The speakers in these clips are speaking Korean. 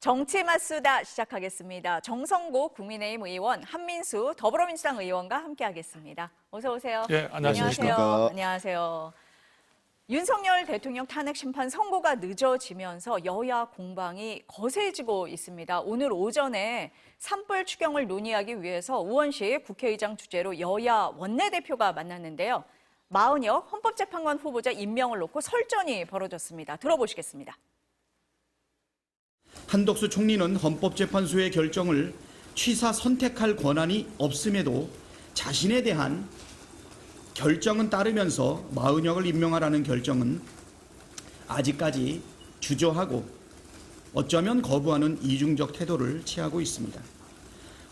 정치 맞수다 시작하겠습니다. 정성고 국민의힘 의원, 한민수 더불어민주당 의원과 함께하겠습니다. 어서 오세요. 예, 안녕하십니까. 안녕하세요. 안녕하세요. 윤석열 대통령 탄핵 심판 선고가 늦어지면서 여야 공방이 거세지고 있습니다. 오늘 오전에 산불 추경을 논의하기 위해서 우원식 국회의장 주재로 여야 원내대표가 만났는데요. 마은혁 헌법재판관 후보자 임명을 놓고 설전이 벌어졌습니다. 들어보시겠습니다. 한덕수 총리는 헌법재판소의 결정을 취사 선택할 권한이 없음에도 자신에 대한 결정은 따르면서 마은혁을 임명하라는 결정은 아직까지 주저하고 어쩌면 거부하는 이중적 태도를 취하고 있습니다.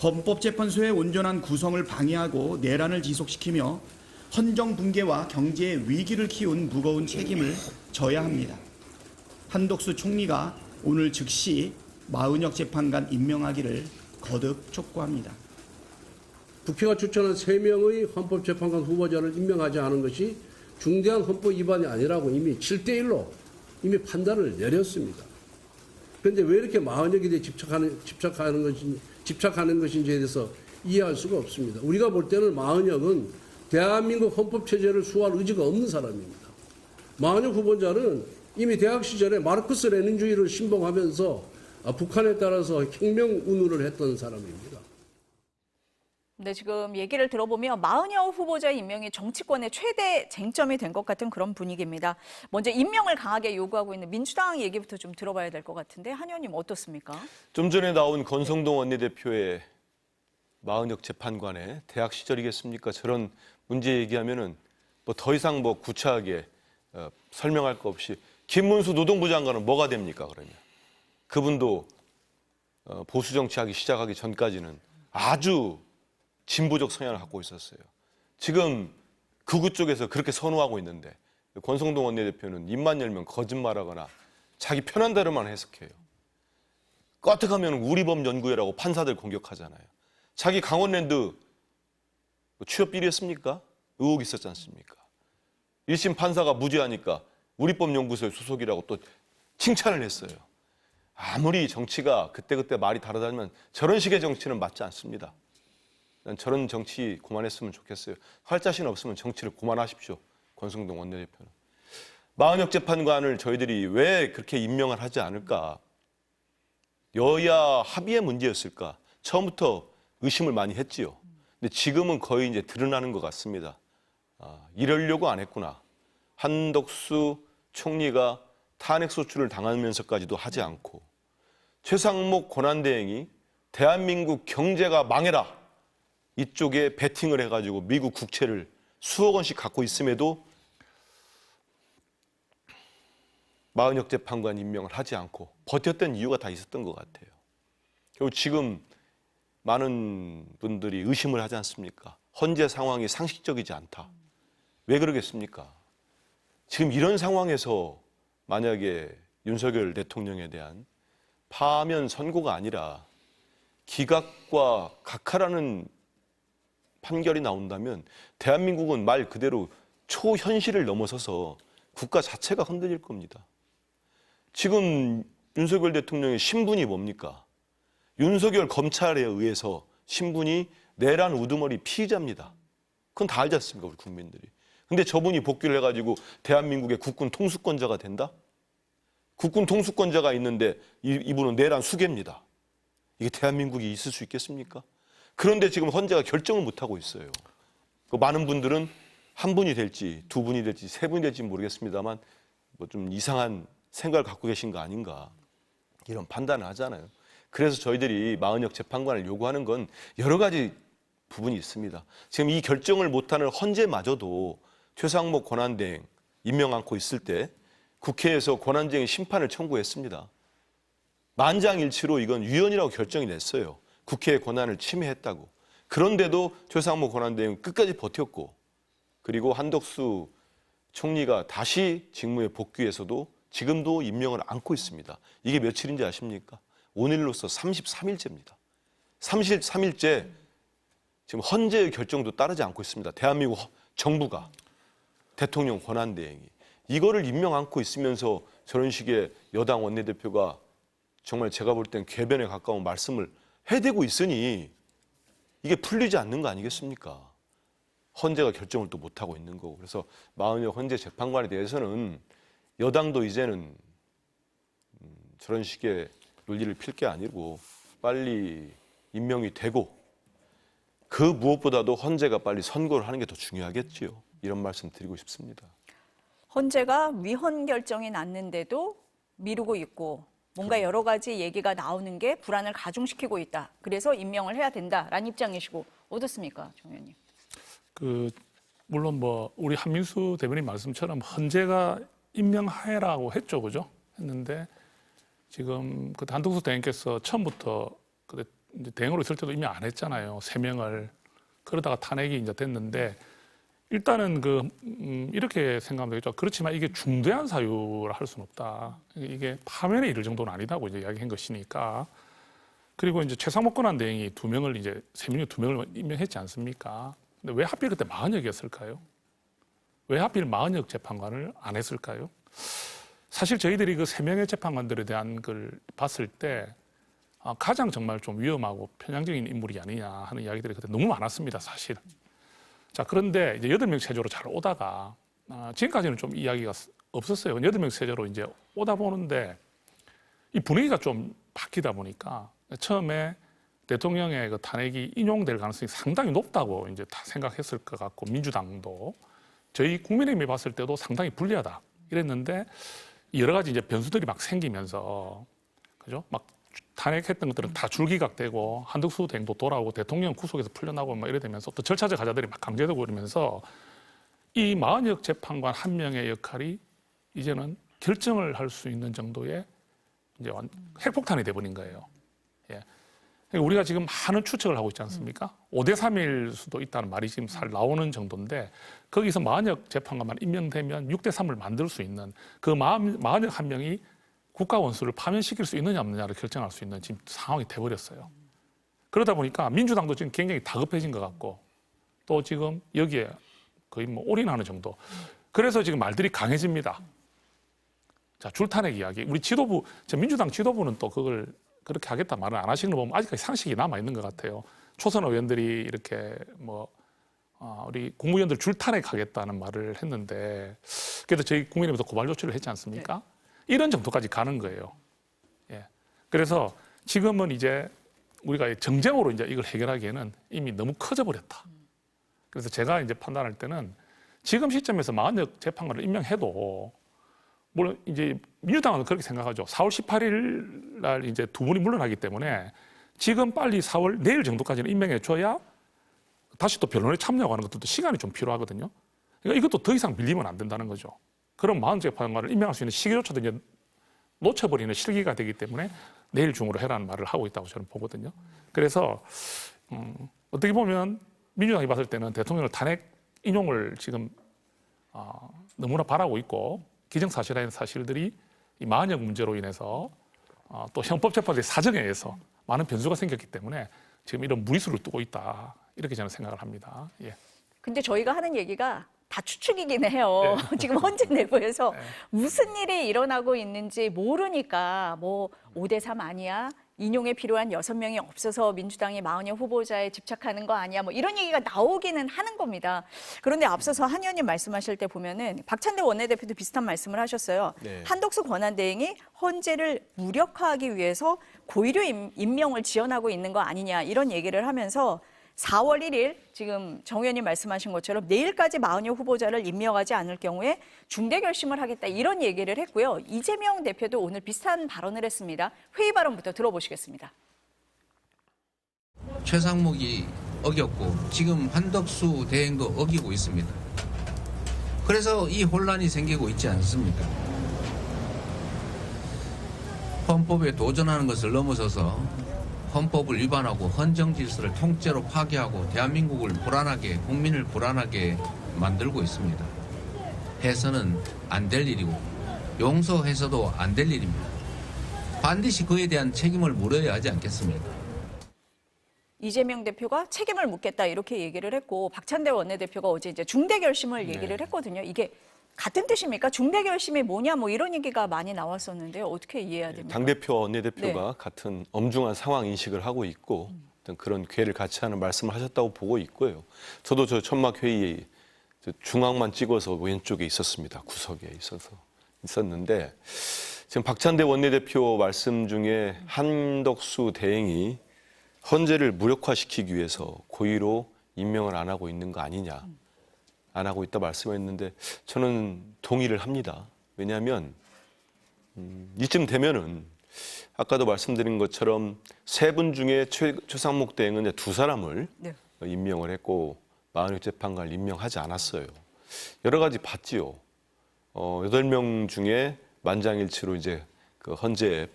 헌법재판소의 온전한 구성을 방해하고 내란을 지속시키며 헌정 붕괴와 경제 위기를 키운 무거운 책임을 져야 합니다. 한덕수 총리가 오늘 즉시 마은혁 재판관 임명하기를 거듭 촉구합니다. 국회가 추천한 3명의 헌법재판관 후보자를 임명하지 않은 것이 중대한 헌법 위반이 아니라고 이미 7대1로 이미 판단을 내렸습니다. 그런데 왜 이렇게 마은혁에 대해 집착하는 것인지에 대해서 이해할 수가 없습니다. 우리가 볼 때는 마은혁은 대한민국 헌법체제를 수호할 의지가 없는 사람입니다. 마은혁 후보자는 이미 대학 시절에 마르크스 레닌주의를 신봉하면서 북한에 따라서 혁명 운운을 했던 사람입니다. 네, 지금 얘기를 들어보면 마은혁 후보자의 임명이 정치권의 최대 쟁점이 된 것 같은 그런 분위기입니다. 먼저 임명을 강하게 요구하고 있는 민주당 얘기부터 좀 들어봐야 될 것 같은데 한 의원님 어떻습니까? 좀 전에 나온 권성동 원내대표의 마은혁 재판관의 대학 시절이겠습니까? 저런 문제 얘기하면은 뭐 더 이상 뭐 구차하게 설명할 거 없이 김문수 노동부 장관은 뭐가 됩니까? 그러면 그분도 보수 정치하기 시작하기 전까지는 아주 진보적 성향을 갖고 있었어요. 지금 극우 쪽에서 그렇게 선호하고 있는데 권성동 원내대표는 입만 열면 거짓말하거나 자기 편한 대로만 해석해요. 까뜩하면 우리법연구회라고 판사들 공격하잖아요. 자기 강원랜드 취업 비리했습니까? 의혹 있었지 않습니까? 1심 판사가 무죄하니까 우리법연구소의 소속이라고 또 칭찬을 했어요. 아무리 정치가 그때그때 말이 다르다면 저런 식의 정치는 맞지 않습니다. 난 저런 정치 그만했으면 좋겠어요. 할 자신 없으면 정치를 그만하십시오. 권성동 원내대표는. 마은혁 재판관을 저희들이 왜 그렇게 임명을 하지 않을까? 여야 합의의 문제였을까? 처음부터 의심을 많이 했지요. 근데 지금은 거의 이제 드러나는 것 같습니다. 이러려고 안 했구나. 한덕수 총리가 탄핵 소추를 당하면서까지도 하지 않고 최상목 권한대행이 대한민국 경제가 망해라 이쪽에 베팅을 해가지고 미국 국채를 수억 원씩 갖고 있음에도 마은혁 재판관 임명을 하지 않고 버텼던 이유가 다 있었던 것 같아요. 그리고 지금 많은 분들이 의심을 하지 않습니까? 헌재 상황이 상식적이지 않다. 왜 그러겠습니까? 지금 이런 상황에서 만약에 윤석열 대통령에 대한 파면 선고가 아니라 기각과 각하라는 판결이 나온다면 대한민국은 말 그대로 초현실을 넘어서서 국가 자체가 흔들릴 겁니다. 지금 윤석열 대통령의 신분이 뭡니까? 윤석열 검찰에 의해서 신분이 내란 우두머리 피의자입니다. 그건 다 알지 않습니까, 우리 국민들이. 근데 저분이 복귀를 해가지고 대한민국의 국군 통수권자가 된다? 국군 통수권자가 있는데 이분은 내란 수괴입니다. 이게 대한민국이 있을 수 있겠습니까? 그런데 지금 헌재가 결정을 못하고 있어요. 많은 분들은 한 분이 될지 두 분이 될지 세 분이 될지 모르겠습니다만 뭐 좀 이상한 생각을 갖고 계신 거 아닌가 이런 판단을 하잖아요. 그래서 저희들이 마은혁 재판관을 요구하는 건 여러 가지 부분이 있습니다. 지금 이 결정을 못하는 헌재마저도 최상목 권한대행 임명 않고 있을 때 국회에서 권한쟁의 심판을 청구했습니다. 만장일치로 이건 위헌이라고 결정이 냈어요. 국회의 권한을 침해했다고. 그런데도 최상목 권한대행은 끝까지 버텼고 그리고 한덕수 총리가 다시 직무에 복귀해서도 지금도 임명을 안고 있습니다. 이게 며칠인지 아십니까? 오늘로서 33일째입니다. 33일째 지금 헌재의 결정도 따르지 않고 있습니다. 대한민국 정부가 대통령 권한대행이 이거를 임명 안고 있으면서 저런 식의 여당 원내대표가 정말 제가 볼 땐 궤변에 가까운 말씀을 해대고 있으니 이게 풀리지 않는 거 아니겠습니까? 헌재가 결정을 또 못하고 있는 거고. 그래서 마은혁 헌재 재판관에 대해서는 여당도 이제는 저런 식의 논리를 필 게 아니고 빨리 임명이 되고 그 무엇보다도 헌재가 빨리 선고를 하는 게 더 중요하겠지요. 이런 말씀 드리고 싶습니다. 헌재가 위헌 결정이 났는데도 미루고 있고 뭔가 여러 가지 얘기가 나오는 게 불안을 가중시키고 있다. 그래서 임명을 해야 된다라는 입장이시고 어떻습니까, 정 의원님? 물론 뭐 우리 한민수 대변인 말씀처럼 헌재가 임명하라고 했죠, 그죠? 했는데 지금 그 한덕수 대행께서 처음부터 이제 대행으로 있을 때도 임명 안 했잖아요. 3명을. 그러다가 탄핵이 이제 됐는데 일단은 이렇게 생각하면 되겠죠. 그렇지만 이게 중대한 사유라 할 수는 없다. 이게 파면에 이를 정도는 아니다고 이제 이야기한 것이니까. 그리고 이제 최상목 권한 대행이 2명을 이제 3명 중 2명을 임명했지 않습니까? 근데 왜 하필 그때 마은혁이었을까요? 왜 하필 마은혁 재판관을 안 했을까요? 사실 저희들이 그 3명의 재판관들에 대한 걸 봤을 때 가장 정말 좀 위험하고 편향적인 인물이 아니냐 하는 이야기들이 그때 너무 많았습니다, 사실. 자, 그런데 이제 8명 체제로 잘 오다가 지금까지는 좀 이야기가 없었어요. 8명 체제로 이제 오다 보는데 이 분위기가 좀 바뀌다 보니까 처음에 대통령의 그 탄핵이 인용될 가능성이 상당히 높다고 이제 다 생각했을 것 같고 민주당도 저희 국민의힘이 봤을 때도 상당히 불리하다 이랬는데 여러 가지 이제 변수들이 막 생기면서 그죠? 막 탄핵했던 것들은 다 줄기각되고 한덕수 대행도 돌아오고 대통령 구속에서 풀려나고 막 이래 되면서 또 절차적 가자들이 막 강제되고 이러면서 이 마은혁 재판관 한 명의 역할이 이제는 결정을 할 수 있는 정도의 이제 핵폭탄이 돼버린 거예요. 예. 그러니까 우리가 지금 많은 추측을 하고 있지 않습니까? 5대3일 수도 있다는 말이 지금 잘 나오는 정도인데 거기서 마은혁 재판관만 임명되면 6대3을 만들 수 있는 그 마은혁 한 명이 국가 원수를 파면시킬 수 있느냐 없느냐를 결정할 수 있는 지금 상황이 돼버렸어요. 그러다 보니까 민주당도 지금 굉장히 다급해진 것 같고 또 지금 여기에 거의 뭐 올인하는 정도. 그래서 지금 말들이 강해집니다. 자, 줄탄핵 이야기. 우리 지도부, 민주당 지도부는 또 그걸 그렇게 하겠다 말을 안 하시는 거 보면 아직까지 상식이 남아 있는 것 같아요. 초선 의원들이 이렇게 우리 국무위원들 줄탄핵하겠다는 말을 했는데 그래서 저희 국민의힘에서 고발 조치를 했지 않습니까? 네. 이런 정도까지 가는 거예요. 예. 그래서 지금은 이제 우리가 정쟁으로 이제 이걸 해결하기에는 이미 너무 커져 버렸다. 그래서 제가 이제 판단할 때는 지금 시점에서 마은혁 재판관을 임명해도 물론 이제 민주당은 그렇게 생각하죠. 4월 18일 날 이제 2분이 물러나기 때문에 지금 빨리 4월 내일 정도까지는 임명해 줘야 다시 또 변론에 참여하는 것들도 시간이 좀 필요하거든요. 그러니까 이것도 더 이상 밀리면 안 된다는 거죠. 그럼 마은혁 재판관을 임명할 수 있는 시기조차도 이제 놓쳐버리는 실기가 되기 때문에 내일 중으로 해라는 말을 하고 있다고 저는 보거든요. 그래서 어떻게 보면 민주당이 봤을 때는 대통령을 탄핵 인용을 지금 너무나 바라고 있고 기정사실화된 사실들이 이 마은혁 문제로 인해서 또 형법재판소의 사정에 의해서 많은 변수가 생겼기 때문에 지금 이런 무리수를 두고 있다. 이렇게 저는 생각을 합니다. 예. 근데 저희가 하는 얘기가 다 추측이긴 해요. 네. 지금 헌재 내부에서 네. 무슨 일이 일어나고 있는지 모르니까 뭐 5대3 아니야? 인용에 필요한 6명이 없어서 민주당이 마은혁 후보자에 집착하는 거 아니야? 뭐 이런 얘기가 나오기는 하는 겁니다. 그런데 앞서서 한 의원님 말씀하실 때 보면은 박찬대 원내대표도 비슷한 말씀을 하셨어요. 네. 한덕수 권한대행이 헌재를 무력화하기 위해서 고의료 임명을 지원하고 있는 거 아니냐 이런 얘기를 하면서 4월 1일 지금 정 의원님 말씀하신 것처럼 내일까지 마은혁 후보자를 임명하지 않을 경우에 중대 결심을 하겠다 이런 얘기를 했고요. 이재명 대표도 오늘 비슷한 발언을 했습니다. 회의 발언부터 들어보시겠습니다. 최상목이 어겼고 지금 한덕수 대행도 어기고 있습니다. 그래서 이 혼란이 생기고 있지 않습니까? 헌법에 도전하는 것을 넘어서서 헌법을 위반하고 헌정 질서를 통째로 파괴하고 대한민국을 불안하게 국민을 불안하게 만들고 있습니다. 해서는 안 될 일이고 용서해서도 안 될 일입니다. 반드시 그에 대한 책임을 물어야 하지 않겠습니까? 이재명 대표가 책임을 묻겠다 이렇게 얘기를 했고 박찬대 원내대표가 어제 이제 중대 결심을 얘기를 했거든요. 이게 같은 뜻입니까? 중대 결심이 뭐냐 뭐 이런 얘기가 많이 나왔었는데요. 어떻게 이해해야 됩니까? 당대표, 원내대표가 같은 엄중한 상황 인식을 하고 있고 어떤 그런 기회를 같이 하는 말씀을 하셨다고 보고 있고요. 저도 저 천막 회의에 중앙만 찍어서 왼쪽에 있었습니다. 구석에 있었는데 지금 박찬대 원내대표 말씀 중에 한덕수 대행이 헌재를 무력화시키기 위해서 고의로 임명을 안 하고 있는 거 아니냐. 안 하고 있다 말씀했는데 저는 동의를 합니다. 왜냐하면 이쯤 되면은 아까도 말씀드린 것처럼 세 분 중에 최상목 대행은 두 사람을 네. 임명을 했고 마흔역 재판관을 임명하지 않았어요. 여러 가지 봤지요. 8명 중에 만장일치로 이제 그 헌재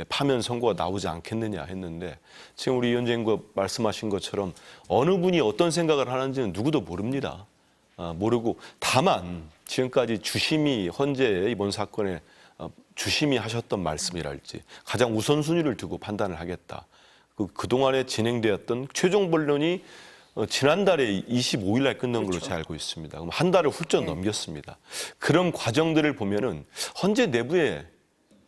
파면 선고가 나오지 않겠느냐 했는데 지금 우리 위원장님 말씀하신 것처럼 어느 분이 어떤 생각을 하는지는 누구도 모릅니다. 모르고 다만 지금까지 주심이 헌재의 이번 사건에 주심이 하셨던 말씀이랄지 가장 우선순위를 두고 판단을 하겠다. 그동안에 진행되었던 최종 본론이 지난달에 25일 날 끝난 걸로 제가 알고 있습니다. 그럼 한 달을 훌쩍 넘겼습니다. 그런 과정들을 보면은 헌재 내부에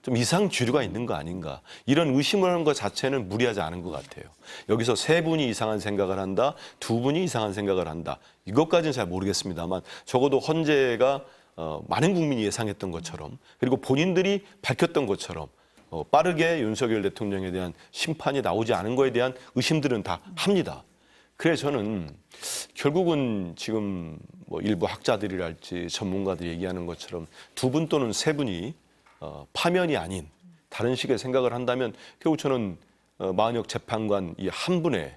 좀 이상 주류가 있는 거 아닌가 이런 의심을 하는 것 자체는 무리하지 않은 것 같아요. 여기서 세 분이 이상한 생각을 한다, 두 분이 이상한 생각을 한다 이것까지는 잘 모르겠습니다만 적어도 헌재가 많은 국민이 예상했던 것처럼 그리고 본인들이 밝혔던 것처럼 빠르게 윤석열 대통령에 대한 심판이 나오지 않은 거에 대한 의심들은 다 합니다. 그래서 저는 결국은 지금 뭐 일부 학자들이랄지 전문가들이 얘기하는 것처럼 두 분 또는 세 분이 파면이 아닌 다른 식의 생각을 한다면 결국 저는 마흔역 재판관 이 한 분의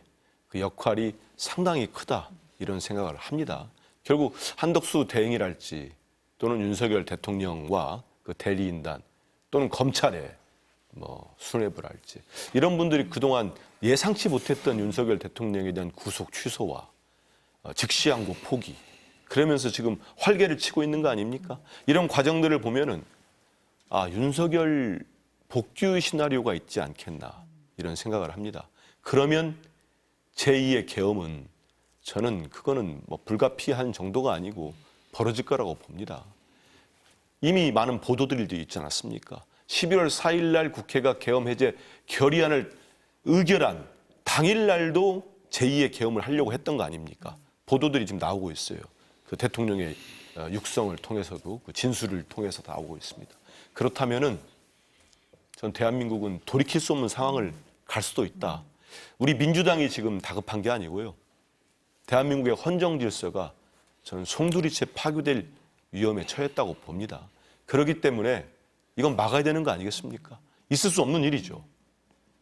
그 역할이 상당히 크다 이런 생각을 합니다. 결국 한덕수 대행이랄지 또는 윤석열 대통령과 그 대리인단 또는 검찰의 뭐 수뇌부랄지 이런 분들이 그동안 예상치 못했던 윤석열 대통령에 대한 구속 취소와 즉시항고 포기 그러면서 지금 활개를 치고 있는 거 아닙니까? 이런 과정들을 보면은 윤석열 복귀 시나리오가 있지 않겠나 이런 생각을 합니다. 그러면 제2의 계엄은 저는 그거는 뭐 불가피한 정도가 아니고 벌어질 거라고 봅니다. 이미 많은 보도들이 있지 않았습니까? 11월 4일 날 국회가 계엄 해제 결의안을 의결한 당일 날도 제2의 계엄을 하려고 했던 거 아닙니까? 보도들이 지금 나오고 있어요. 그 대통령의 육성을 통해서도 그 진술을 통해서 나오고 있습니다. 그렇다면은 전 대한민국은 돌이킬 수 없는 상황을 갈 수도 있다. 우리 민주당이 지금 다급한 게 아니고요. 대한민국의 헌정 질서가 저는 송두리째 파괴될 위험에 처했다고 봅니다. 그렇기 때문에 이건 막아야 되는 거 아니겠습니까? 있을 수 없는 일이죠.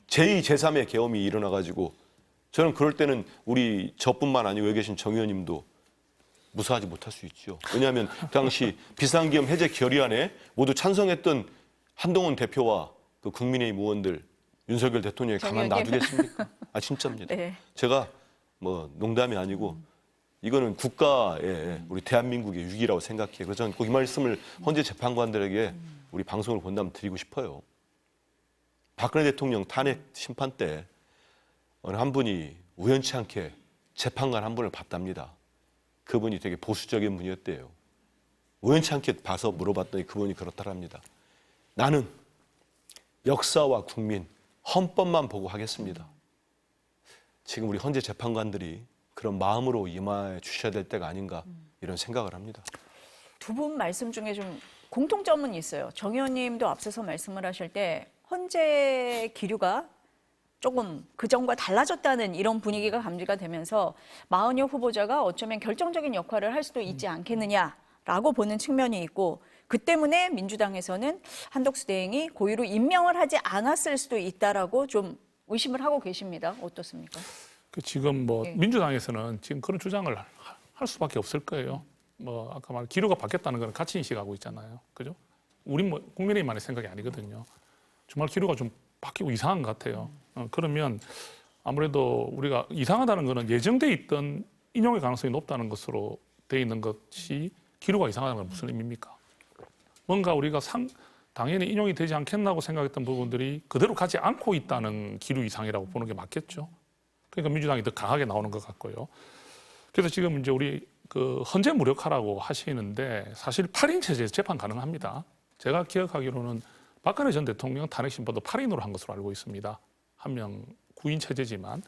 제2, 제3의 계엄이 일어나가지고 저는 그럴 때는 우리 저뿐만 아니고 여기 계신 정 의원님도 무사하지 못할 수 있죠. 왜냐하면 당시 비상계엄 해제 결의안에 모두 찬성했던 한동훈 대표와 그 국민의힘 의원들 윤석열 대통령이 가만 놔두겠습니까? 진짜입니다. 네. 제가 뭐 농담이 아니고 이거는 국가의 우리 대한민국의 위기라고 생각해요. 그래서 저는 꼭 이 말씀을 헌재 재판관들에게 우리 방송을 본다면 드리고 싶어요. 박근혜 대통령 탄핵 심판 때 어느 한 분이 우연치 않게 재판관 한 분을 봤답니다. 그분이 되게 보수적인 분이었대요. 우연치 않게 봐서 물어봤더니 그분이 그렇다랍니다. 나는 역사와 국민, 헌법만 보고 하겠습니다. 지금 우리 헌재 재판관들이 그런 마음으로 임해 주셔야 될 때가 아닌가 이런 생각을 합니다. 두 분 말씀 중에 좀 공통점은 있어요. 정 의원님도 앞서서 말씀을 하실 때 헌재 기류가 조금 그전과 달라졌다는 이런 분위기가 감지가 되면서 마흔역 후보자가 어쩌면 결정적인 역할을 할 수도 있지 않겠느냐라고 보는 측면이 있고 그 때문에 민주당에서는 한덕수 대행이 고의로 임명을 하지 않았을 수도 있다라고 좀 의심을 하고 계십니다. 어떻습니까? 지금 뭐 네. 민주당에서는 지금 그런 주장을 할 수밖에 없을 거예요. 뭐 아까 말 기류가 바뀌었다는 건 가치 인식하고 있잖아요. 그죠? 우리 뭐 국민의힘만의 생각이 아니거든요. 정말 기류가 좀 바뀌고 이상한 것 같아요. 그러면 아무래도 우리가 이상하다는 거는 예정돼 있던 인용의 가능성이 높다는 것으로 돼 있는 것이 기류가 이상하다는 건 무슨 의미입니까? 뭔가 우리가 당연히 인용이 되지 않겠나고 생각했던 부분들이 그대로 가지 않고 있다는 기류 이상이라고 보는 게 맞겠죠. 그러니까 민주당이 더 강하게 나오는 것 같고요. 그래서 지금 이제 우리 그 헌재 무력화라고 하시는데 사실 8인 체제에서 재판 가능합니다. 제가 기억하기로는 박근혜 전 대통령 탄핵 심판도 8인으로 한 것으로 알고 있습니다. 한 명 9인 체제지만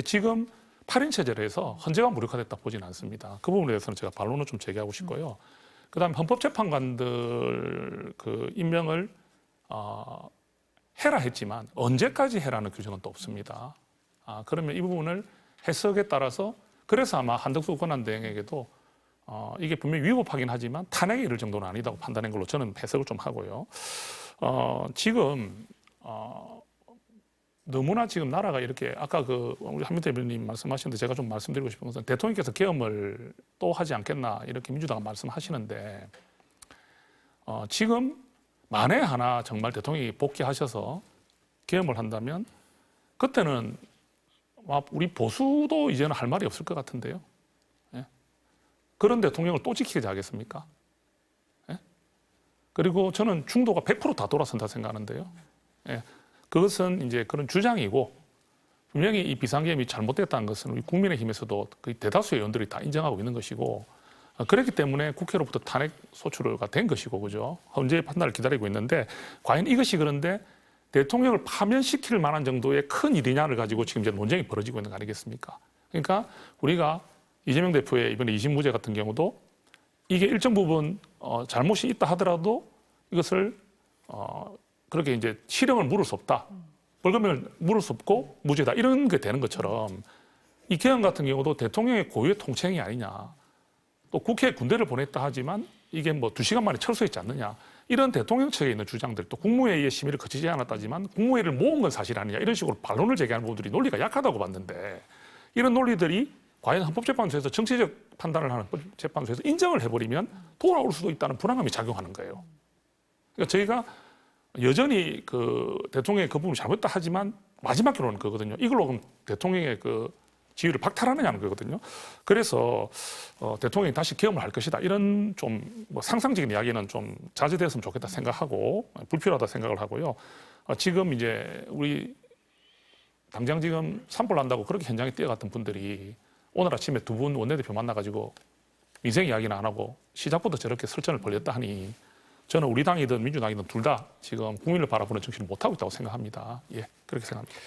지금 8인 체제로 해서 헌재가 무력화됐다 보지는 않습니다. 그 부분에 대해서는 제가 반론을 좀 제기하고 싶고요. 그다음에 헌법재판관들 그 임명을 해라 했지만 언제까지 해라는 규정은 또 없습니다. 그러면 이 부분을 해석에 따라서 그래서 아마 한덕수 권한대행에게도 이게 분명히 위법하긴 하지만 탄핵에 이를 정도는 아니다고 판단한 걸로 저는 해석을 좀 하고요. 지금 너무나 지금 나라가 이렇게 아까 그 우리 한민태 대변인 말씀하시는데 제가 좀 말씀드리고 싶은 것은 대통령께서 계엄을 또 하지 않겠나 이렇게 민주당은 말씀하시는데 지금 만에 하나 정말 대통령이 복귀하셔서 계엄을 한다면 그때는 우리 보수도 이제는 할 말이 없을 것 같은데요. 예? 그런 대통령을 또 지키지 하겠습니까? 예? 그리고 저는 중도가 100% 다 돌아선다 생각하는데요. 예? 그것은 이제 그런 주장이고 분명히 이 비상계엄이 잘못됐다는 것은 우리 국민의힘에서도 거의 대다수의 의원들이 다 인정하고 있는 것이고 그렇기 때문에 국회로부터 탄핵 소추가 된 것이고 그죠? 헌재의 판단을 기다리고 있는데 과연 이것이 그런데 대통령을 파면시킬 만한 정도의 큰 일이냐를 가지고 지금 이제 논쟁이 벌어지고 있는 거 아니겠습니까? 그러니까 우리가 이재명 대표의 이번에 2심무죄 같은 경우도 이게 일정 부분 잘못이 있다 하더라도 이것을 그렇게 이제 실형을 물을 수 없다. 벌금을 물을 수 없고 무죄다. 이런 게 되는 것처럼 이 계엄 같은 경우도 대통령의 고유의 통치행위 아니냐. 또 국회에 군대를 보냈다 하지만 이게 뭐 2시간 만에 철수했지 않느냐. 이런 대통령 측에 있는 주장들 또 국무회의의 심의를 거치지 않았다지만 국무회의를 모은 건 사실 아니냐. 이런 식으로 반론을 제기하는 부분들이 논리가 약하다고 봤는데 이런 논리들이 과연 헌법재판소에서 정치적 판단을 하는 재판소에서 인정을 해버리면 돌아올 수도 있다는 불안감이 작용하는 거예요. 그러니까 저희가 여전히 그 대통령의 그 부분을 잘못했다 하지만 마지막 결론은 그거거든요. 이걸로 그럼 대통령의 그 지위를 박탈하느냐는 거거든요. 그래서 대통령이 다시 계엄을 할 것이다. 이런 좀 뭐 상상적인 이야기는 좀 자제됐으면 좋겠다 생각하고 불필요하다 생각을 하고요. 지금 이제 우리 당장 지금 산불 난다고 그렇게 현장에 뛰어갔던 분들이 오늘 아침에 2분 원내대표 만나가지고 민생 이야기는 안 하고 시작부터 저렇게 설전을 벌였다 하니 저는 우리 당이든 민주당이든 둘 다 지금 국민을 바라보는 정치를 못하고 있다고 생각합니다. 예, 그렇게 생각합니다.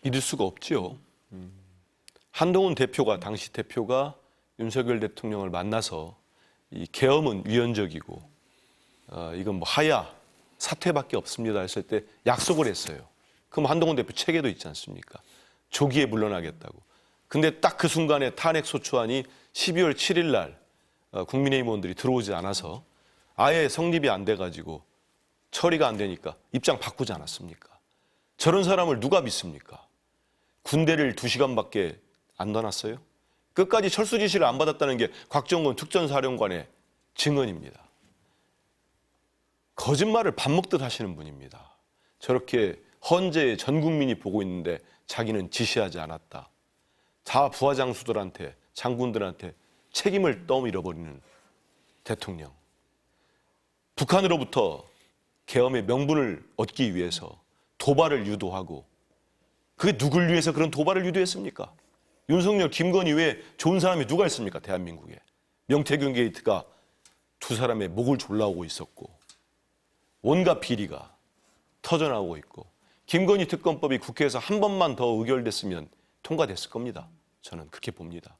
믿을 수가 없지요. 한동훈 대표가 당시 대표가 윤석열 대통령을 만나서 이 계엄은 위헌적이고 이건 뭐 하야 사퇴밖에 없습니다 했을 때 약속을 했어요. 그럼 한동훈 대표 체계도 있지 않습니까? 조기에 물러나겠다고. 근데 딱 그 순간에 탄핵 소추안이 12월 7일 날 국민의힘 의원들이 들어오지 않아서 아예 성립이 안 돼가지고 처리가 안 되니까 입장 바꾸지 않았습니까? 저런 사람을 누가 믿습니까? 군대를 2시간밖에 안 넣어놨어요? 끝까지 철수 지시를 안 받았다는 게 곽정근 특전사령관의 증언입니다. 거짓말을 밥 먹듯 하시는 분입니다. 저렇게 헌재에 전 국민이 보고 있는데 자기는 지시하지 않았다. 다 부하장수들한테 장군들한테 책임을 떠밀어버리는 대통령. 북한으로부터 계엄의 명분을 얻기 위해서 도발을 유도하고 그게 누굴 위해서 그런 도발을 유도했습니까? 윤석열, 김건희 외에 좋은 사람이 누가 있습니까? 대한민국에. 명태균 게이트가 두 사람의 목을 졸라오고 있었고 온갖 비리가 터져나오고 있고 김건희 특검법이 국회에서 한 번만 더 의결됐으면 통과됐을 겁니다. 저는 그렇게 봅니다.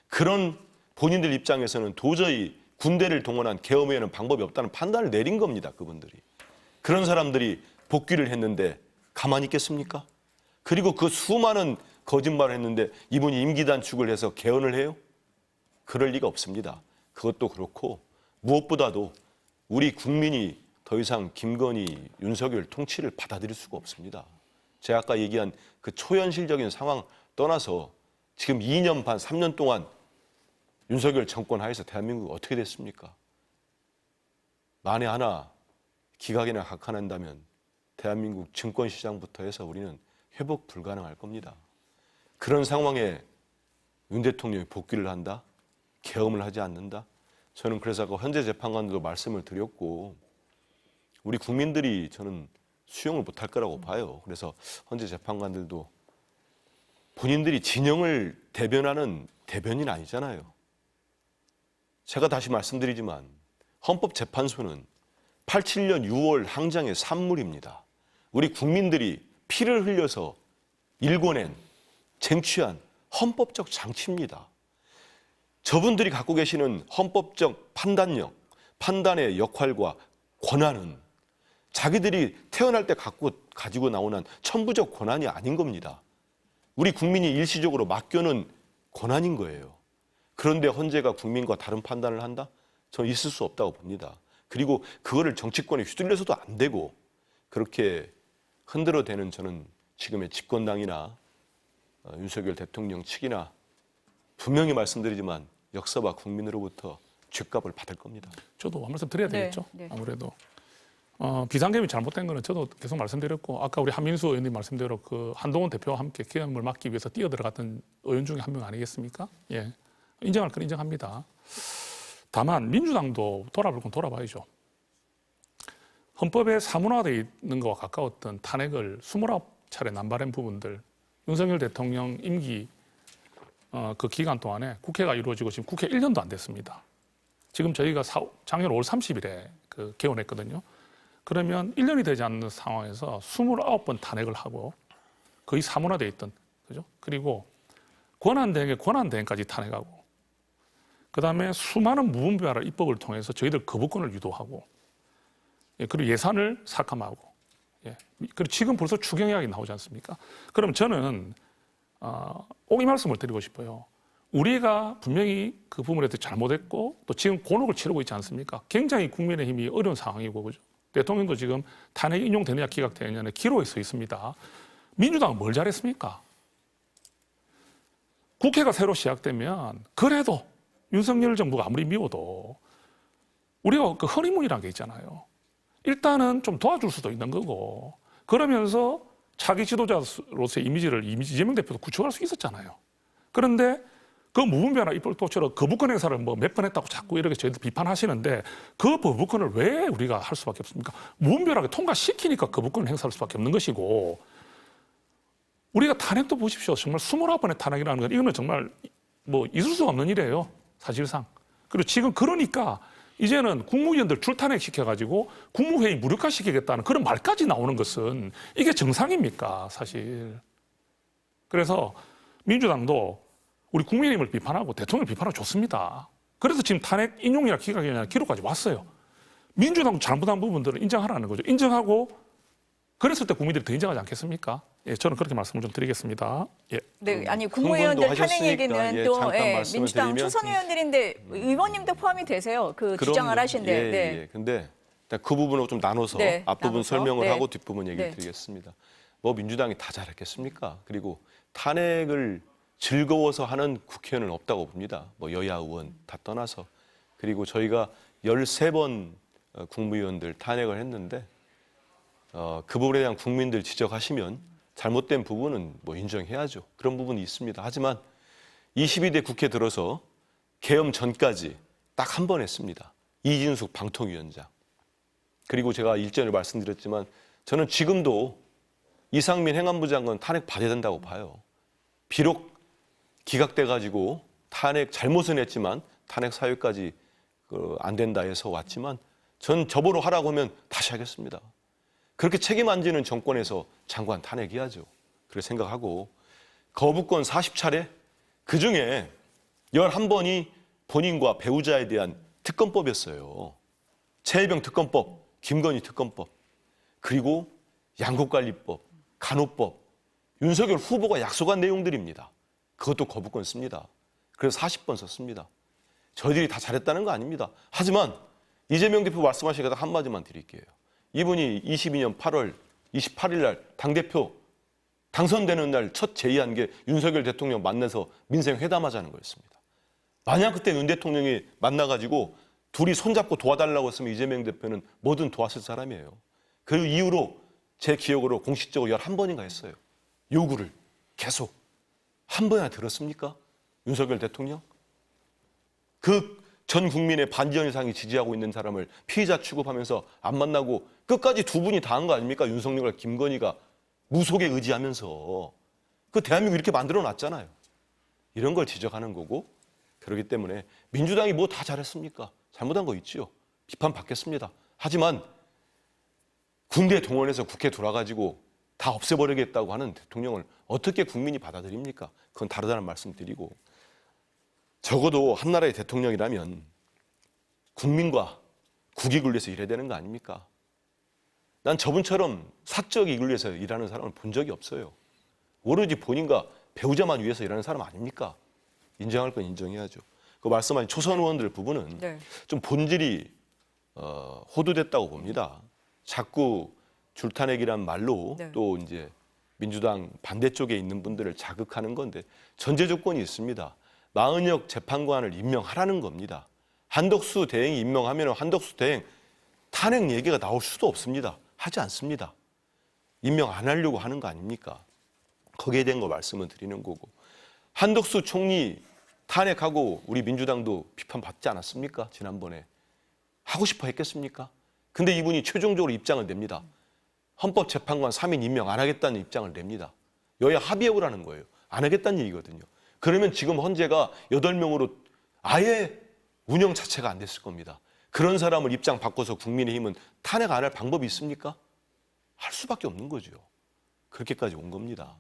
그런 본인들 입장에서는 도저히 군대를 동원한 계엄에는 방법이 없다는 판단을 내린 겁니다. 그분들이. 그런 사람들이 복귀를 했는데 가만히 있겠습니까? 그리고 그 수많은 거짓말을 했는데 이분이 임기 단축을 해서 개헌을 해요? 그럴 리가 없습니다. 그것도 그렇고 무엇보다도 우리 국민이 더 이상 김건희, 윤석열 통치를 받아들일 수가 없습니다. 제가 아까 얘기한 그 초현실적인 상황 떠나서 지금 2년 반, 3년 동안 윤석열 정권 하에서 대한민국이 어떻게 됐습니까? 만에 하나 기각이나 각하한다면 대한민국 증권시장부터 해서 우리는 회복 불가능할 겁니다. 그런 상황에 윤 대통령이 복귀를 한다? 계엄을 하지 않는다? 저는 그래서 아까 헌재 재판관들도 말씀을 드렸고 우리 국민들이 저는 수용을 못할 거라고 봐요. 그래서 헌재 재판관들도 본인들이 진영을 대변하는 대변인 아니잖아요. 제가 다시 말씀드리지만 헌법재판소는 87년 6월 항장의 산물입니다. 우리 국민들이 피를 흘려서 일궈낸, 쟁취한 헌법적 장치입니다. 저분들이 갖고 계시는 헌법적 판단력, 판단의 역할과 권한은 자기들이 태어날 때 가지고 나오는 천부적 권한이 아닌 겁니다. 우리 국민이 일시적으로 맡겨놓은 권한인 거예요. 그런데 헌재가 국민과 다른 판단을 한다? 저는 있을 수 없다고 봅니다. 그리고 그거를 정치권에 휘둘려서도 안 되고 그렇게 흔들어대는 저는 지금의 집권당이나 윤석열 대통령 측이나 분명히 말씀드리지만 역사와 국민으로부터 죗값을 받을 겁니다. 저도 한 말씀 드려야 되겠죠. 네. 아무래도 비상계엄이 잘못된 거는 저도 계속 말씀드렸고 아까 우리 한민수 의원님 말씀대로 그 한동훈 대표와 함께 계엄을 막기 위해서 뛰어들어갔던 의원 중에 한 명 아니겠습니까? 예, 인정할 건 인정합니다. 다만 민주당도 돌아볼 건 돌아봐야죠. 헌법에 사문화되어 있는 것과 가까웠던 탄핵을 29차례 남발한 부분들, 윤석열 대통령 임기 그 기간 동안에 국회가 이루어지고 지금 국회 1년도 안 됐습니다. 지금 저희가 작년 5월 30일에 그 개원했거든요. 그러면 1년이 되지 않는 상황에서 29번 탄핵을 하고 거의 사문화되어 있던, 그죠? 그리고 권한대행의 권한대행까지 탄핵하고 그다음에 수많은 무분별한 입법을 통해서 저희들 거부권을 유도하고 그리고 예산을 삭감하고 그리고 지금 벌써 추경안이 나오지 않습니까? 그럼 저는 꼭 이 말씀을 드리고 싶어요. 우리가 분명히 그 부분에 대해서 잘못했고 또 지금 곤혹을 치르고 있지 않습니까? 굉장히 국민의힘이 어려운 상황이고 그죠? 대통령도 지금 탄핵 인용되느냐 기각되느냐는 기로에 서 있습니다. 민주당은 뭘 잘했습니까? 국회가 새로 시작되면 그래도 윤석열 정부가 아무리 미워도 우리가 그 허니문이라는 게 있잖아요. 일단은 좀 도와줄 수도 있는 거고 그러면서 차기 지도자로서의 이미지를 이재명 대표도 구축할 수 있었잖아요. 그런데 그 무분별한 입법도처럼 거부권 행사를 뭐 몇 번 했다고 자꾸 이렇게 저희들 비판하시는데 그 거부권을 왜 우리가 할 수밖에 없습니까? 무분별하게 통과시키니까 거부권 행사할 수밖에 없는 것이고 우리가 탄핵도 보십시오. 정말 29번의 탄핵이라는 건 이거는 정말 뭐 있을 수가 없는 일이에요. 사실상. 그리고 지금 그러니까 이제는 국무위원들 줄탄핵 시켜가지고 국무회의 무력화시키겠다는 그런 말까지 나오는 것은 이게 정상입니까? 사실. 그래서 민주당도 우리 국민의힘을 비판하고 대통령을 비판하고 좋습니다. 그래서 지금 탄핵 인용이나 기각이나 기록까지 왔어요. 민주당도 잘못한 부분들을 인정하라는 거죠. 인정하고 그랬을 때 국민들이 더 인정하지 않겠습니까? 예, 저는 그렇게 말씀을 좀 드리겠습니다. 예. 네, 아니 국무위원들 탄핵 얘기는 예, 또 잠깐 말씀을 민주당 드리면 초선 의원들인데 의원님도 포함이 되세요. 그 주장을 하신데. 예, 네. 예. 근데 그 부분을 좀 나눠서 네, 앞부분 나눠서. 설명을 네. 하고 뒷부분 얘기를 네. 드리겠습니다. 뭐 민주당이 다 잘했겠습니까? 그리고 탄핵을 즐거워서 하는 국회의원은 없다고 봅니다. 뭐 여야 의원 다 떠나서. 그리고 저희가 13번 국무위원들 탄핵을 했는데 그 부분에 대한 국민들 지적하시면 잘못된 부분은 뭐 인정해야죠. 그런 부분이 있습니다. 하지만 22대 국회 들어서 개엄 전까지 딱 한 번 했습니다. 이진숙 방통위원장. 그리고 제가 일전에 말씀드렸지만 저는 지금도 이상민 행안부 장관 탄핵 받아야 된다고 봐요. 비록 기각돼가지고 탄핵 잘못은 했지만 탄핵 사유까지 안 된다 해서 왔지만 전 저보러 하라고 하면 다시 하겠습니다. 그렇게 책임 안 지는 정권에서 장관 탄핵해야죠. 그렇게 생각하고 거부권 40차례 그중에 11번이 본인과 배우자에 대한 특검법이었어요. 최혜병 특검법, 김건희 특검법, 그리고 양곡관리법, 간호법, 윤석열 후보가 약속한 내용들입니다. 그것도 거부권 씁니다. 그래서 40번 썼습니다. 저희들이 다 잘했다는 거 아닙니다. 하지만 이재명 대표 말씀하시니까 한마디만 드릴게요. 이분이 22년 8월 28일 날 당대표 당선되는 날 첫 제의한 게 윤석열 대통령 만나서 민생 회담하자는 거였습니다. 만약 그때 윤 대통령이 만나가지고 둘이 손잡고 도와달라고 했으면 이재명 대표는 뭐든 도왔을 사람이에요. 그 이후로 제 기억으로 공식적으로 11번인가 했어요. 요구를 계속. 한 번이나 들었습니까? 윤석열 대통령? 그 전 국민의 반전 이상이 지지하고 있는 사람을 피의자 취급하면서 안 만나고 끝까지 두 분이 다 한 거 아닙니까? 윤석열과 김건희가 무속에 의지하면서. 그 대한민국 이렇게 만들어 놨잖아요. 이런 걸 지적하는 거고, 그렇기 때문에 민주당이 뭐 다 잘했습니까? 잘못한 거 있지요. 비판받겠습니다. 하지만 군대 동원해서 국회 돌아가지고 다 없애버리겠다고 하는 대통령을 어떻게 국민이 받아들입니까? 그건 다르다는 말씀 드리고, 적어도 한 나라의 대통령이라면 국민과 국익을 위해서 일해야 되는 거 아닙니까? 난 저분처럼 사적 이익을 위해서 일하는 사람을 본 적이 없어요. 오로지 본인과 배우자만 위해서 일하는 사람 아닙니까? 인정할 건 인정해야죠. 그 말씀하신 초선 의원들 부분은 네. 좀 본질이 호도됐다고 봅니다. 자꾸 줄타내기란 말로 네. 또 이제 민주당 반대쪽에 있는 분들을 자극하는 건데, 전제 조건이 있습니다. 마은혁 재판관을 임명하라는 겁니다. 한덕수 대행이 임명하면 한덕수 대행 탄핵 얘기가 나올 수도 없습니다. 하지 않습니다. 임명 안 하려고 하는 거 아닙니까? 거기에 대한 거 말씀을 드리는 거고, 한덕수 총리 탄핵하고 우리 민주당도 비판받지 않았습니까? 지난번에. 하고 싶어 했겠습니까? 근데 이분이 최종적으로 입장을 냅니다. 헌법재판관 3인 임명 안 하겠다는 입장을 냅니다. 여야 합의해보라는 거예요. 안 하겠다는 얘기거든요. 그러면 지금 헌재가 8명으로 아예 운영 자체가 안 됐을 겁니다. 그런 사람을 입장 바꿔서 국민의힘은 탄핵 안 할 방법이 있습니까? 할 수밖에 없는 거죠. 그렇게까지 온 겁니다.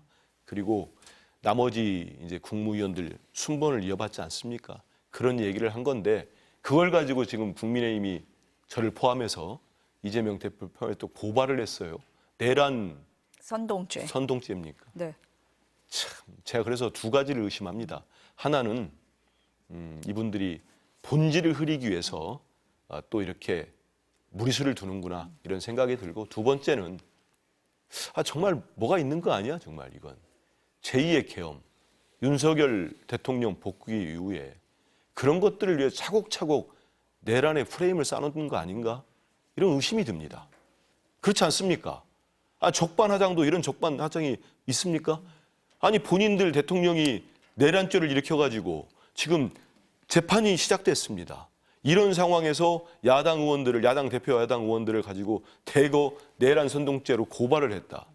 그리고 나머지 이제 국무위원들 순번을 이어받지 않습니까? 그런 얘기를 한 건데, 그걸 가지고 지금 국민의힘이 저를 포함해서 이재명 대표 편에 또 고발을 했어요. 내란 선동죄. 선동죄입니까? 네. 참, 제가 그래서 두 가지를 의심합니다. 하나는 이분들이 본질을 흐리기 위해서 또 이렇게 무리수를 두는구나 이런 생각이 들고, 두 번째는 정말 뭐가 있는 거 아니야 정말 이건. 제2의 계엄, 윤석열 대통령 복귀 이후에 그런 것들을 위해 차곡차곡 내란의 프레임을 쌓아놓는 거 아닌가? 이런 의심이 듭니다. 그렇지 않습니까? 적반하장도 이런 적반하장이 있습니까? 아니 본인들 대통령이 내란죄를 일으켜가지고 지금 재판이 시작됐습니다. 이런 상황에서 야당 의원들을, 야당 대표 야당 의원들을 가지고 대거 내란 선동죄로 고발을 했다.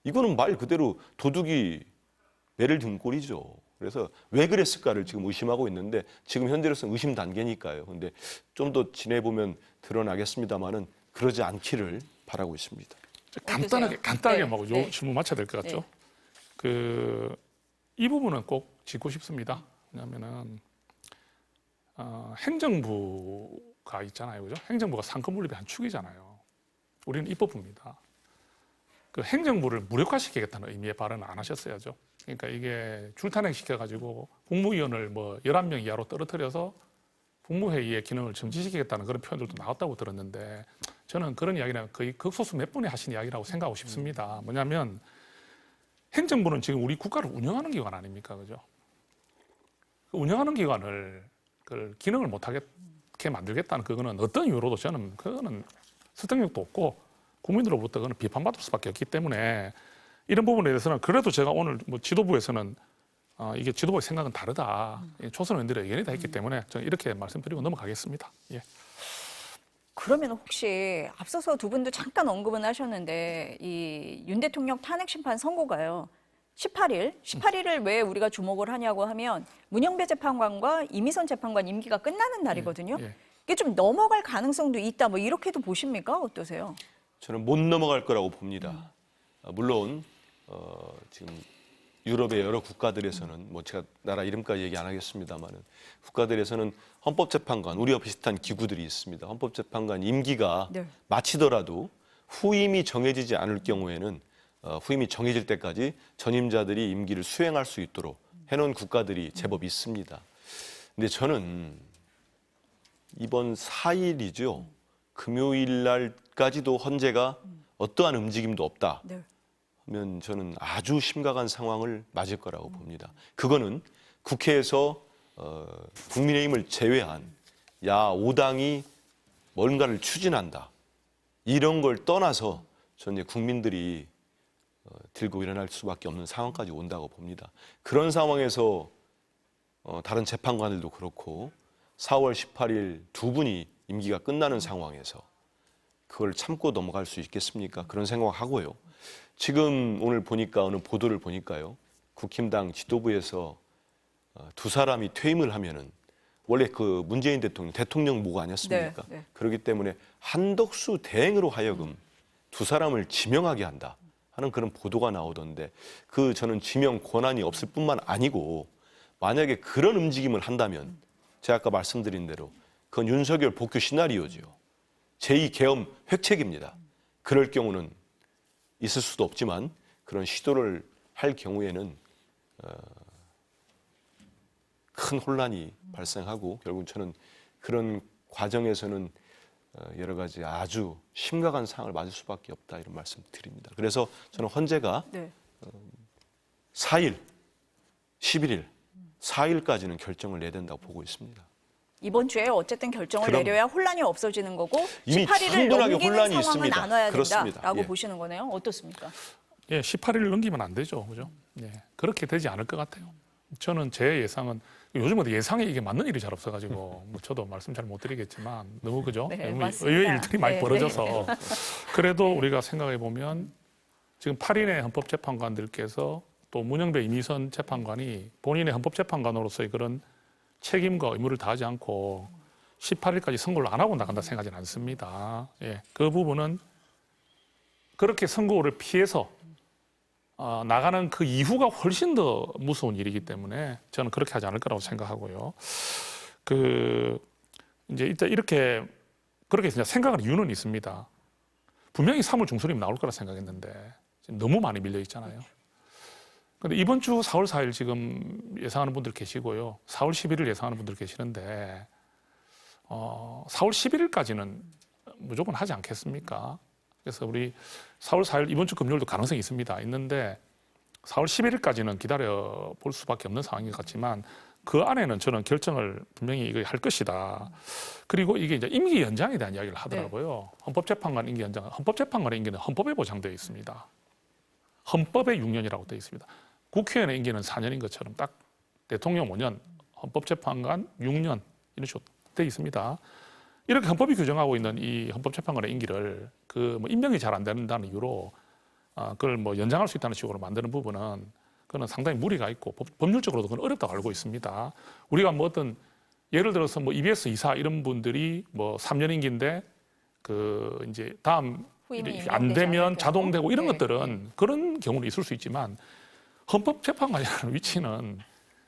이거는 말 그대로 도둑이 매를 든 꼴이죠. 그래서 왜 그랬을까를 지금 의심하고 있는데, 지금 현재로서는 의심 단계니까요. 근데 좀 더 지내보면 드러나겠습니다만은 그러지 않기를 바라고 있습니다. 간단하게 네. 뭐 네. 질문 마쳐야 될 것 같죠. 네. 이 부분은 꼭 짚고 싶습니다. 왜냐하면은 행정부가 있잖아요, 그죠? 행정부가 상권 분립의 한 축이잖아요. 우리는 입법부입니다. 그 행정부를 무력화시키겠다는 의미의 발언은 안 하셨어야죠. 그러니까 이게 줄탄핵 시켜가지고 국무위원을 뭐 11명 이하로 떨어뜨려서 국무회의의 기능을 정지시키겠다는 그런 표현들도 나왔다고 들었는데, 저는 그런 이야기는 거의 극소수 몇 분이 하신 이야기라고 생각하고 싶습니다. 뭐냐면 행정부는 지금 우리 국가를 운영하는 기관 아닙니까, 그죠? 운영하는 기관을 그 기능을 못하게 만들겠다는 그거는 어떤 이유로도 저는 그거는 설득력도 없고 국민들로부터 그거는 비판받을 수밖에 없기 때문에, 이런 부분에 대해서는 그래도 제가 오늘 뭐 지도부에서는 이게 지도부의 생각은 다르다. 초선 의원들의 의견이 다 있기 때문에 저는 이렇게 말씀드리고 넘어가겠습니다. 예. 그러면 혹시 앞서서 두 분도 잠깐 언급은 하셨는데, 이 윤 대통령 탄핵 심판 선고가요, 18일을 왜 우리가 주목을 하냐고 하면 문영배 재판관과 이미선 재판관 임기가 끝나는 날이거든요. 예. 이게 좀 넘어갈 가능성도 있다, 뭐 이렇게도 보십니까? 어떠세요? 저는 못 넘어갈 거라고 봅니다. 물론 지금 유럽의 여러 국가들에서는, 뭐 제가 나라 이름까지 얘기 안 하겠습니다만은, 국가들에서는 헌법재판관, 우리와 비슷한 기구들이 있습니다. 헌법재판관 임기가 네. 마치더라도 후임이 정해지지 않을 경우에는 후임이 정해질 때까지 전임자들이 임기를 수행할 수 있도록 해놓은 국가들이 제법 있습니다. 근데 저는 이번 4일이죠. 금요일 날까지도 헌재가 어떠한 움직임도 없다. 네. 하면 저는 아주 심각한 상황을 맞을 거라고 봅니다. 그거는 국회에서 국민의힘을 제외한 야 5당이 뭔가를 추진한다. 이런 걸 떠나서 저는 국민들이 들고 일어날 수밖에 없는 상황까지 온다고 봅니다. 그런 상황에서 다른 재판관들도 그렇고 4월 18일 두 분이 임기가 끝나는 상황에서 그걸 참고 넘어갈 수 있겠습니까? 그런 생각하고요. 지금 오늘 보니까 어느 보도를 보니까요. 국힘당 지도부에서 두 사람이 퇴임을 하면은 원래 그 문재인 대통령 목 아니었습니까? 네, 네. 그렇기 때문에 한덕수 대행으로 하여금 두 사람을 지명하게 한다 하는 그런 보도가 나오던데 그 저는 지명 권한이 없을 뿐만 아니고 만약에 그런 움직임을 한다면 제가 아까 말씀드린 대로 그건 윤석열 복귀 시나리오죠. 제2계엄 획책입니다. 그럴 경우는 있을 수도 없지만 그런 시도를 할 경우에는 큰 혼란이 발생하고 결국 저는 그런 과정에서는 여러 가지 아주 심각한 상황을 맞을 수밖에 없다 이런 말씀 드립니다. 그래서 저는 헌재가 네. 4일, 11일, 4일까지는 결정을 내야 된다고 보고 있습니다. 이번 주에 어쨌든 결정을 그럼 내려야 혼란이 없어지는 거고 이미 18일을 충분하게 넘기는 혼란이 상황은 있습니다. 안 와야 그렇습니다. 된다라고 예. 보시는 거네요. 어떻습니까? 예, 18일을 넘기면 안 되죠. 그죠? 예, 그렇게 되지 않을 것 같아요. 저는 제 예상은 요즘은 예상에 이게 맞는 일이 잘 없어가지고 뭐 저도 말씀 잘 못 드리겠지만 너무 그죠? 네, 너무 맞습니다. 의외의 일들이 많이 네, 벌어져서 그래도 우리가 생각해 보면 지금 8인의 헌법재판관들께서 또 문영배 이미선 재판관이 본인의 헌법재판관으로서의 그런 책임과 의무를 다하지 않고 18일까지 선고를 안 하고 나간다 생각하지는 않습니다. 예, 그 부분은 그렇게 선고를 피해서 나가는 그 이후가 훨씬 더 무서운 일이기 때문에 저는 그렇게 하지 않을 거라고 생각하고요. 이제 일단 이렇게 그렇게 생각하는 이유는 있습니다. 분명히 3월 중순이면 나올 거라 생각했는데 지금 너무 많이 밀려 있잖아요. 근데 이번 주 4월 4일 지금 예상하는 분들 계시고요. 4월 11일 예상하는 분들 계시는데 4월 11일까지는 무조건 하지 않겠습니까? 그래서 우리 4월 4일 이번 주 금요일도 가능성이 있습니다. 있는데 4월 11일까지는 기다려 볼 수밖에 없는 상황인 것 같지만 그 안에는 저는 결정을 분명히 이거 할 것이다. 그리고 이게 이제 임기 연장에 대한 이야기를 하더라고요. 헌법재판관 임기 연장, 헌법재판관의 임기는 헌법에 보장되어 있습니다. 헌법에 6년이라고 되어 있습니다. 국회의원의 임기는 4년인 것처럼 딱 대통령 5년, 헌법재판관 6년 이런 식으로 되어 있습니다. 이렇게 헌법이 규정하고 있는 이 헌법재판관의 임기를 그 뭐 임명이 잘 안 된다는 이유로 그걸 뭐 연장할 수 있다는 식으로 만드는 부분은 그건 상당히 무리가 있고 법률적으로도 그건 어렵다고 알고 있습니다. 우리가 뭐 어떤 예를 들어서 뭐 EBS 이사 이런 분들이 뭐 3년 임기인데 그 이제 다음 후임이 안 임명되지 되면 않을 자동되고 이런 경우. 것들은 그런 경우는 있을 수 있지만 헌법재판관이라는 위치는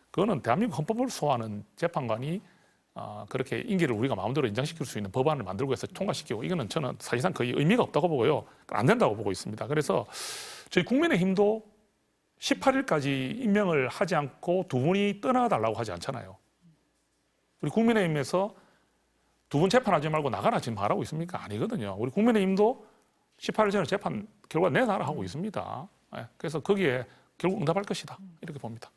그거는 대한민국 헌법을 소화하는 재판관이 그렇게 임기를 우리가 마음대로 연장시킬 수 있는 법안을 만들고 해서 통과시키고 이거는 저는 사실상 거의 의미가 없다고 보고요. 안 된다고 보고 있습니다. 그래서 저희 국민의힘도 18일까지 임명을 하지 않고 두 분이 떠나달라고 하지 않잖아요. 우리 국민의힘에서 두 분 재판하지 말고 나가라 지금 말하고 있습니까? 아니거든요. 우리 국민의힘도 18일 전에 재판 결과 내놔라 하고 있습니다. 그래서 거기에 결국 응답할 것이다. 이렇게 봅니다.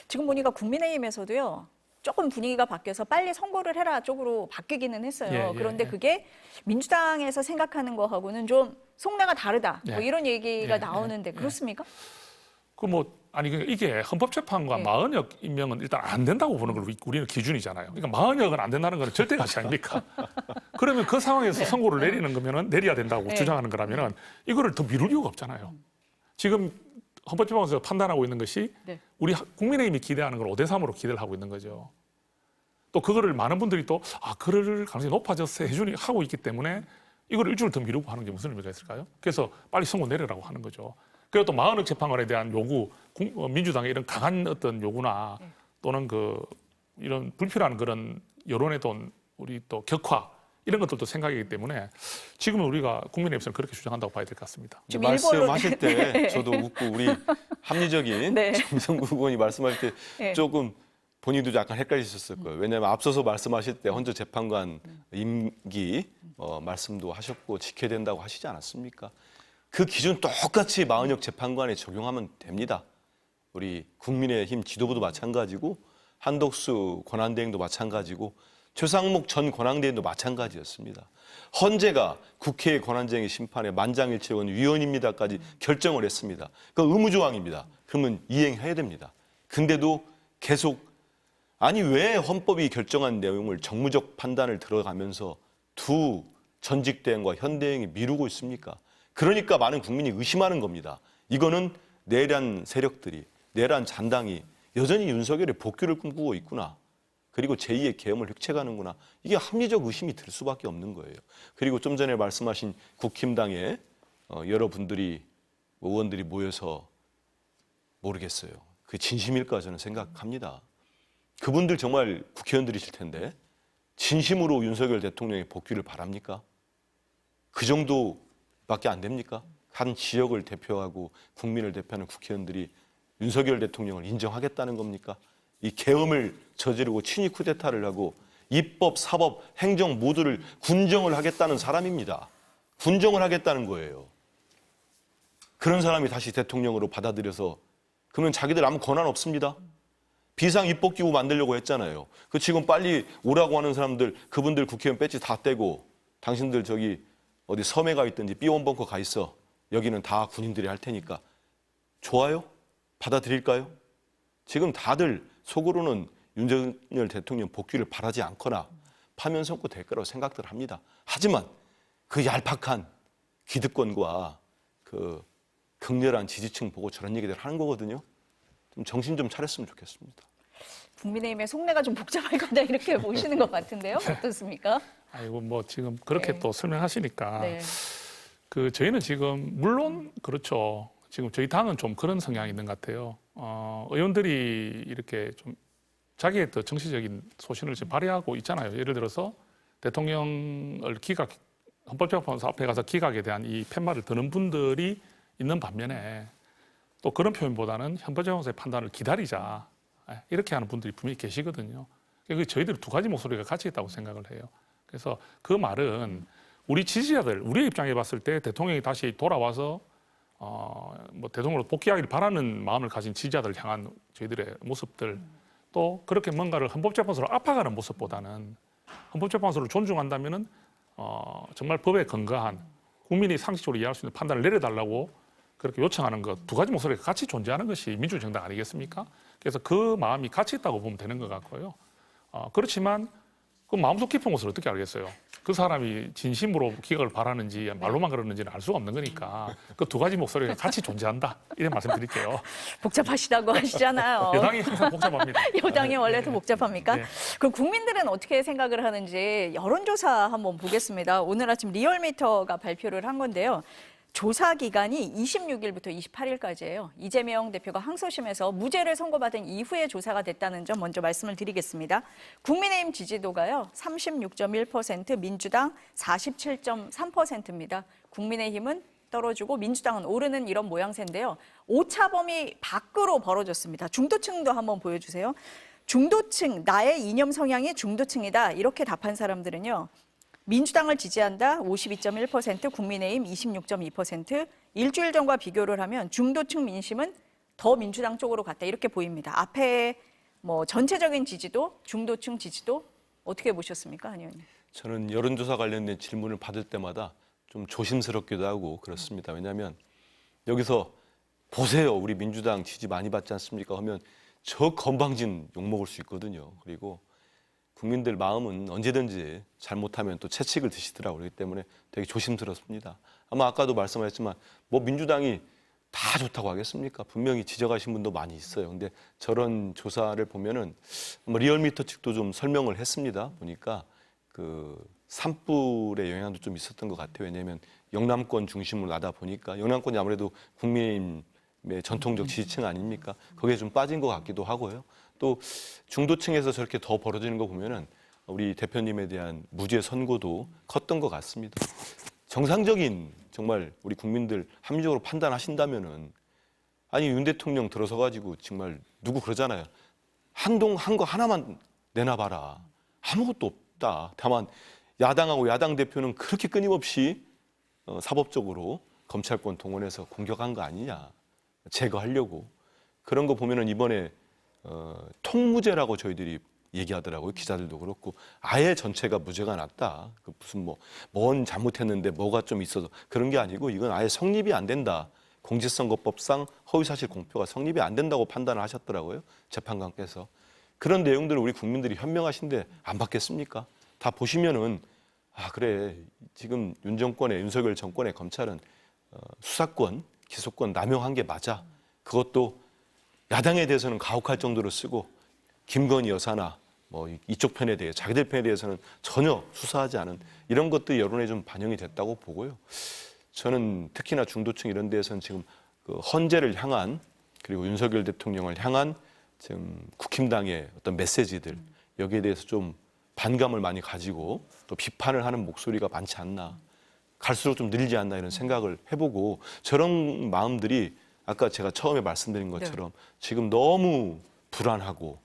지금 보니까 국민의힘에서도요. 조금 분위기가 바뀌어서 빨리 선고를 해라 쪽으로 바뀌기는 했어요. 그런데 그게 민주당에서 생각하는 거하고는 좀 속내가 다르다. 뭐 이런 얘기가 나오는데 그렇습니까? 이게 헌법재판관 마흔역 임명은 일단 안 된다고 보는 걸 우리는 기준이잖아요. 그러니까 마흔역은 안 된다는 건 절대 가치 아닙니까? 그러면 그 상황에서 선고를 내리는 거면은 내려야 된다고 주장하는 거라면은 이거를 더 미룰 이유가 없잖아요. 지금 헌법재판관에서 판단하고 있는 것이 우리 국민의힘이 기대하는 걸 5대3으로 기대를 하고 있는 거죠. 또 그거를 많은 분들이 또 그럴 가능성이 높아졌어 해주니 하고 있기 때문에 이걸 일주일 더 미루고 하는 게 무슨 의미가 있을까요? 그래서 빨리 선고 내리라고 하는 거죠. 그리고 또 마흔억 재판관에 대한 요구, 민주당의 이런 강한 어떤 요구나 또는 이런 불필요한 그런 여론의 우리 또 격화 이런 것들도 생각이기 때문에 지금은 우리가 국민의힘에서는 그렇게 주장한다고 봐야 될 것 같습니다. 좀 말씀하실 때 저도 웃고 우리 합리적인 정성구 의원이 말씀하실 때 조금 본인도 약간 헷갈리셨을 거예요. 왜냐하면 앞서서 말씀하실 때 헌재 재판관 임기 말씀도 하셨고 지켜야 된다고 하시지 않았습니까? 그 기준 똑같이 마흔역 재판관에 적용하면 됩니다. 우리 국민의힘 지도부도 마찬가지고 한덕수 권한대행도 마찬가지고 최상목 전 권한대행도 마찬가지였습니다. 헌재가 국회의 권한쟁의 심판에 만장일치원 위헌입니다까지 결정을 했습니다. 그 의무조항입니다. 그러면 이행해야 됩니다. 근데도 계속 왜 헌법이 결정한 내용을 정무적 판단을 들어가면서 두 전직 대행과 현 대행이 미루고 있습니까? 그러니까 많은 국민이 의심하는 겁니다. 이거는 내란 세력들이 내란 잔당이 여전히 윤석열의 복귀를 꿈꾸고 있구나. 그리고 제2의 계엄을 획책하는구나. 이게 합리적 의심이 들 수밖에 없는 거예요. 그리고 좀 전에 말씀하신 국힘당의 여러분들이 의원들이 모여서 모르겠어요. 그 진심일까 저는 생각합니다. 그분들 정말 국회의원들이실 텐데 진심으로 윤석열 대통령의 복귀를 바랍니까? 그 정도밖에 안 됩니까? 한 지역을 대표하고 국민을 대표하는 국회의원들이 윤석열 대통령을 인정하겠다는 겁니까? 이 계엄을 저지르고 친위 쿠데타를 하고 입법, 사법, 행정 모두를 군정을 하겠다는 사람입니다. 군정을 하겠다는 거예요. 그런 사람이 다시 대통령으로 받아들여서 그러면 자기들 아무 권한 없습니다. 비상 입법기구 만들려고 했잖아요. 그 지금 빨리 오라고 하는 사람들, 그분들 국회의원 배지 다 떼고 당신들 저기 어디 섬에 가 있든지 삐원벙커 가 있어. 여기는 다 군인들이 할 테니까. 좋아요? 받아들일까요? 지금 다들 속으로는 윤석열 대통령 복귀를 바라지 않거나 파면 선고 될 거라고 생각들 합니다. 하지만 그 얄팍한 기득권과 그 극렬한 지지층 보고 저런 얘기들 하는 거거든요. 좀 정신 좀 차렸으면 좋겠습니다. 국민의힘의 속내가 좀 복잡할 거다 이렇게 보시는 것 같은데요. 어떻습니까? 아이고 뭐 지금 그렇게 네. 또 설명하시니까 네. 그 저희는 지금 물론 그렇죠. 지금 저희 당은 좀 그런 성향이 있는 것 같아요. 의원들이 이렇게 좀 자기의 더 정치적인 소신을 지금 발휘하고 있잖아요. 예를 들어서 대통령을 헌법재판소 앞에 가서 기각에 대한 이 팻말을 드는 분들이 있는 반면에 또 그런 표현보다는 헌법재판소의 판단을 기다리자 이렇게 하는 분들이 분명히 계시거든요. 저희들이 두 가지 목소리가 같이 있다고 생각을 해요. 그래서 그 말은 우리 지지자들, 우리의 입장에 봤을 때 대통령이 다시 돌아와서 뭐 대통령으로 복귀하기를 바라는 마음을 가진 지지자들 향한 저희들의 모습들, 또 그렇게 뭔가를 헌법재판소로 압박하는 모습보다는 헌법재판소를 존중한다면은 정말 법에 근거한 국민이 상식적으로 이해할 수 있는 판단을 내려달라고 그렇게 요청하는 것 두 가지 목소리가 같이 존재하는 것이 민주정당 아니겠습니까? 그래서 그 마음이 같이 있다고 보면 되는 것 같고요. 그렇지만 그 마음속 깊은 것을 어떻게 알겠어요? 그 사람이 진심으로 기각을 바라는지 말로만 그러는지는 알 수가 없는 거니까 그 두 가지 목소리가 같이 존재한다. 이런 말씀드릴게요. 복잡하시다고 하시잖아요. 여당이 항상 복잡합니다. 여당이 원래 더 복잡합니까? 네. 그럼 국민들은 어떻게 생각을 하는지 여론조사 한번 보겠습니다. 오늘 아침 리얼미터가 발표를 한 건데요. 조사 기간이 26일부터 28일까지예요. 이재명 대표가 항소심에서 무죄를 선고받은 이후에 조사가 됐다는 점 먼저 말씀을 드리겠습니다. 국민의힘 지지도가요. 36.1%, 민주당 47.3%입니다. 국민의힘은 떨어지고 민주당은 오르는 이런 모양새인데요. 오차범위 밖으로 벌어졌습니다. 중도층도 한번 보여주세요. 중도층, 나의 이념 성향이 중도층이다. 이렇게 답한 사람들은요. 민주당을 지지한다 52.1%, 국민의힘 26.2%, 일주일 전과 비교를 하면 중도층 민심은 더 민주당 쪽으로 갔다 이렇게 보입니다. 앞에 뭐 전체적인 지지도, 중도층 지지도 어떻게 보셨습니까, 한 의원님? 저는 여론조사 관련된 질문을 받을 때마다 좀 조심스럽기도 하고 그렇습니다. 왜냐하면 여기서 보세요, 우리 민주당 지지 많이 받지 않습니까? 하면 저 건방진 욕먹을 수 있거든요. 그리고 국민들 마음은 언제든지 잘못하면 또 채찍을 드시더라고요. 그렇기 때문에 되게 조심스럽습니다. 아마 아까도 말씀하셨지만 뭐 민주당이 다 좋다고 하겠습니까? 분명히 지적하신 분도 많이 있어요. 근데 저런 조사를 보면은 리얼미터 측도 좀 설명을 했습니다. 보니까 그 산불의 영향도 좀 있었던 것 같아요. 왜냐하면 영남권 중심으로 나다 보니까 영남권이 아무래도 국민의힘의 전통적 지지층 아닙니까? 거기에 좀 빠진 것 같기도 하고요. 또 중도층에서 저렇게 더 벌어지는 거 보면은 우리 대표님에 대한 무죄 선고도 컸던 것 같습니다. 정상적인 정말 우리 국민들 합리적으로 판단하신다면은 아니 윤 대통령 들어서 가지고 정말 누구 그러잖아요. 한 거 하나만 내놔봐라. 아무것도 없다. 다만 야당하고 야당 대표는 그렇게 끊임없이 사법적으로 검찰권 동원해서 공격한 거 아니냐. 제거하려고. 그런 거 보면은 이번에 통무죄라고 저희들이 얘기하더라고요. 기자들도 그렇고 아예 전체가 무죄가 났다. 그 무슨 뭔 잘못했는데 뭐가 좀 있어서 그런 게 아니고 이건 아예 성립이 안 된다. 공직선거법상 허위사실 공표가 성립이 안 된다고 판단을 하셨더라고요. 재판관께서. 그런 내용들을 우리 국민들이 현명하신데 안 받겠습니까? 다 보시면은 아 그래 지금 윤석열 정권의 검찰은 수사권, 기소권 남용한 게 맞아. 그것도 야당에 대해서는 가혹할 정도로 쓰고 김건희 여사나 뭐 이쪽 편에 대해 자기들 편에 대해서는 전혀 수사하지 않은 이런 것들이 여론에 좀 반영이 됐다고 보고요. 저는 특히나 중도층 이런 데에서는 지금 그 헌재를 향한 그리고 윤석열 대통령을 향한 지금 국힘당의 어떤 메시지들 여기에 대해서 좀 반감을 많이 가지고 또 비판을 하는 목소리가 많지 않나. 갈수록 좀 늘지 않나 이런 생각을 해보고 저런 마음들이 아까 제가 처음에 말씀드린 것처럼 지금 너무 불안하고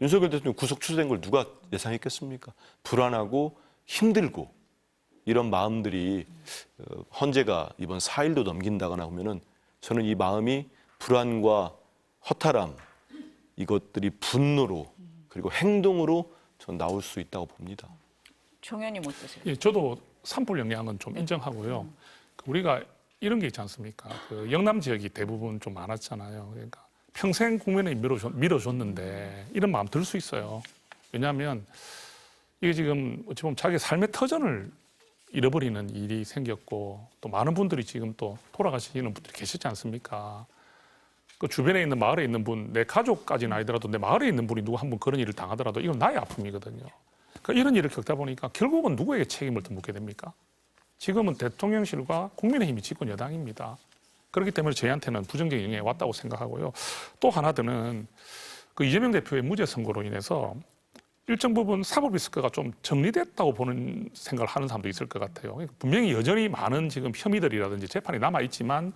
윤석열 대통령 구속 취소된 걸 누가 예상했겠습니까? 불안하고 힘들고 이런 마음들이 헌재가 이번 4일도 넘긴다거나 하면은 저는 이 마음이 불안과 허탈함 이것들이 분노로 그리고 행동으로 전 나올 수 있다고 봅니다. 정 의원님 어떠세요? 예, 저도 산불 영향은 좀 인정하고요. 우리가 이런 게 있지 않습니까? 그 영남 지역이 대부분 좀 많았잖아요. 그러니까 평생 국민을 밀어줬는데 이런 마음 들 수 있어요. 왜냐하면 이게 지금 어찌 보면 자기 삶의 터전을 잃어버리는 일이 생겼고 또 많은 분들이 지금 또 돌아가시는 분들이 계시지 않습니까? 그 주변에 있는 마을에 있는 분, 내 가족까지는 아니더라도 내 마을에 있는 분이 누구 한 분 그런 일을 당하더라도 이건 나의 아픔이거든요. 그러니까 이런 일을 겪다 보니까 결국은 누구에게 책임을 더 묻게 됩니까? 지금은 대통령실과 국민의힘이 집권 여당입니다. 그렇기 때문에 저희한테는 부정적인 영향이 왔다고 생각하고요. 또 하나 더는 그 이재명 대표의 무죄 선고로 인해서 일정 부분 사법 리스크가 좀 정리됐다고 보는 생각을 하는 사람도 있을 것 같아요. 그러니까 분명히 여전히 많은 지금 혐의들이라든지 재판이 남아있지만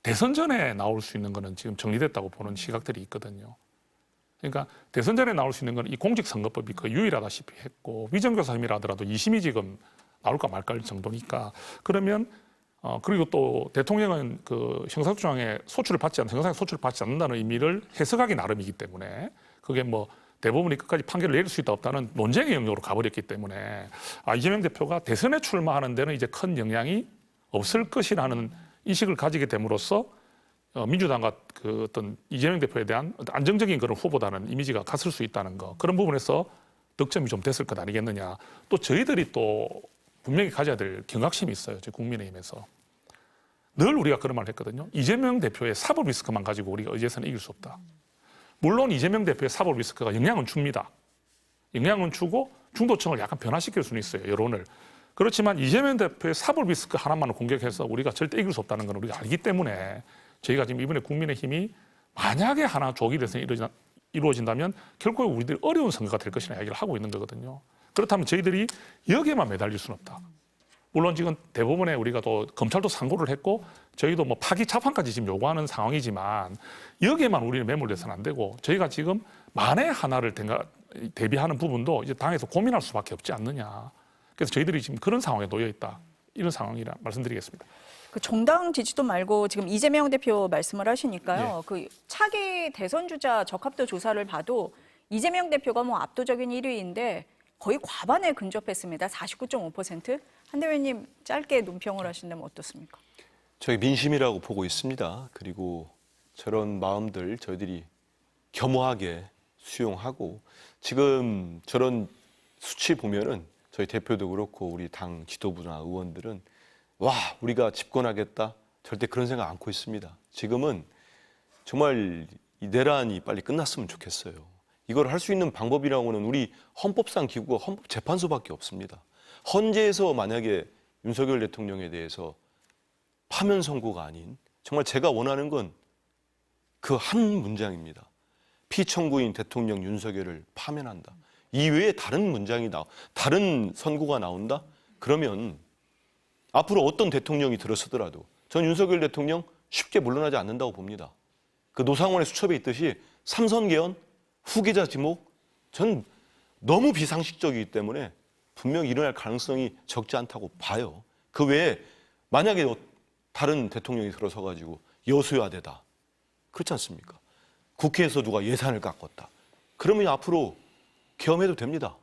대선 전에 나올 수 있는 거는 지금 정리됐다고 보는 시각들이 있거든요. 그러니까 대선 전에 나올 수 있는 건 이 공직선거법이 거의 유일하다시피 했고 위정교사 혐의라 하더라도 2심이 지금 나올까 말까 정도니까 그러면 그리고 또 대통령은 그 형사소송에 소출을 받지 않는 형사에 소출을 받지 않는다는 의미를 해석하기 나름이기 때문에 그게 뭐 대법원이 끝까지 판결을 내릴 수 있다 없다는 논쟁의 영역으로 가버렸기 때문에 이재명 대표가 대선에 출마하는 데는 이제 큰 영향이 없을 것이라는 인식을 가지게 됨으로써 민주당과 그 어떤 이재명 대표에 대한 안정적인 그런 후보다는 이미지가 갔을 수 있다는 거 그런 부분에서 득점이 좀 됐을 것 아니겠느냐. 또 저희들이 또 분명히 가져야 될 경각심이 있어요. 저 국민의힘에서. 늘 우리가 그런 말을 했거든요. 이재명 대표의 사법 리스크만 가지고 우리가 의제에서는 이길 수 없다. 물론 이재명 대표의 사법 리스크가 영향은 줍니다. 영향은 주고 중도층을 약간 변화시킬 수는 있어요. 여론을. 그렇지만 이재명 대표의 사법 리스크 하나만을 공격해서 우리가 절대 이길 수 없다는 건 우리가 알기 때문에 저희가 지금 이번에 국민의힘이 만약에 하나 조기 대선이 이루어진다면 결국 우리들이 어려운 선거가 될 것이라는 이야기를 하고 있는 거거든요. 그렇다면 저희들이 여기에만 매달릴 수는 없다. 물론 지금 대법원에 우리가 또 검찰도 상고를 했고 저희도 뭐 파기 재판까지 지금 요구하는 상황이지만 여기에만 우리는 매몰돼서는 안 되고 저희가 지금 만에 하나를 대비하는 부분도 이제 당에서 고민할 수밖에 없지 않느냐. 그래서 저희들이 지금 그런 상황에 놓여 있다. 이런 상황이라 말씀드리겠습니다. 그 정당 지지도 말고 지금 이재명 대표 말씀을 하시니까요. 예. 그 차기 대선 주자 적합도 조사를 봐도 이재명 대표가 뭐 압도적인 1위인데 거의 과반에 근접했습니다. 49.5%. 한 대표님 짧게 논평을 하신다면 어떻습니까? 저희 민심이라고 보고 있습니다. 그리고 저런 마음들 저희들이 겸허하게 수용하고 지금 저런 수치 보면은 저희 대표도 그렇고 우리 당 지도부나 의원들은 와 우리가 집권하겠다 절대 그런 생각 않고 있습니다. 지금은 정말 이 내란이 빨리 끝났으면 좋겠어요. 이걸 할 수 있는 방법이라고는 우리 헌법상 기구가 헌법재판소밖에 없습니다. 헌재에서 만약에 윤석열 대통령에 대해서 파면 선고가 아닌 정말 제가 원하는 건 그 한 문장입니다. 피청구인 대통령 윤석열을 파면한다. 이외에 다른 문장이 다른 선고가 나온다? 그러면 앞으로 어떤 대통령이 들어서더라도 전 윤석열 대통령 쉽게 물러나지 않는다고 봅니다. 그 노상원의 수첩에 있듯이 삼선 개헌, 후계자 지목, 전 너무 비상식적이기 때문에 분명히 일어날 가능성이 적지 않다고 봐요. 그 외에 만약에 다른 대통령이 들어서가지고 여수야대다. 그렇지 않습니까? 국회에서 누가 예산을 깎았다. 그러면 앞으로 계엄해도 됩니다.